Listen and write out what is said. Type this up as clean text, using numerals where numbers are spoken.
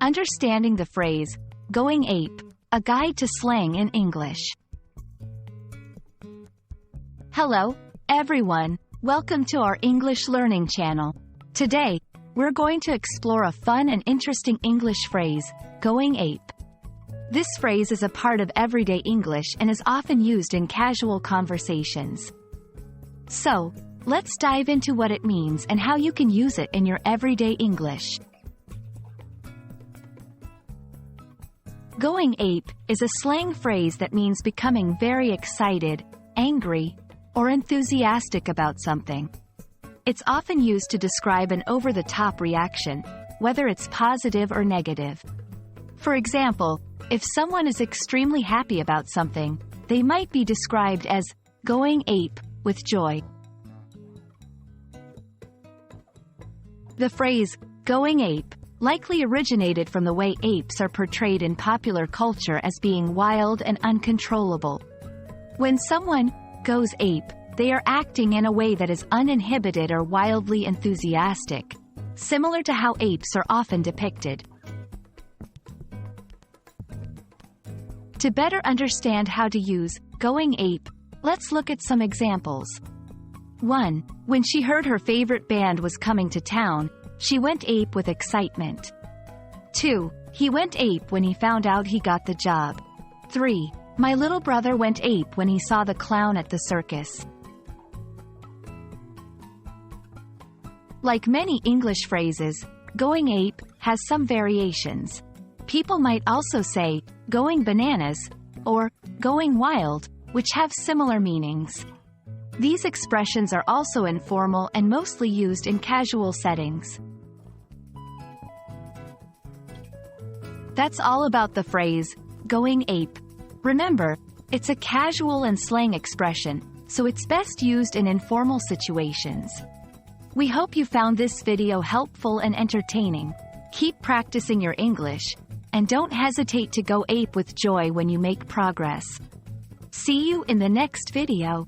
Understanding the phrase, going ape, a guide to slang in English. Hello, everyone. Welcome to our English learning channel. Today, we're going to explore a fun and interesting English phrase, going ape. This phrase is a part of everyday English and is often used in casual conversations. So, let's dive into what it means and how you can use it in your everyday English. Going ape is a slang phrase that means becoming very excited, angry, or enthusiastic about something. It's often used to describe an over-the-top reaction, whether it's positive or negative. For example, if someone is extremely happy about something, they might be described as going ape with joy. The phrase, going ape, likely originated from the way apes are portrayed in popular culture as being wild and uncontrollable. When someone goes ape, they are acting in a way that is uninhibited or wildly enthusiastic, similar to how apes are often depicted. To better understand how to use going ape, let's look at some examples. 1. When she heard her favorite band was coming to town, she went ape with excitement. 2. He went ape when he found out he got the job. 3. My little brother went ape when he saw the clown at the circus. Like many English phrases, going ape has some variations. People might also say, going bananas, or going wild, which have similar meanings. These expressions are also informal and mostly used in casual settings. That's all about the phrase, going ape. Remember, it's a casual and slang expression, so it's best used in informal situations. We hope you found this video helpful and entertaining. Keep practicing your English, and don't hesitate to go ape with joy when you make progress. See you in the next video.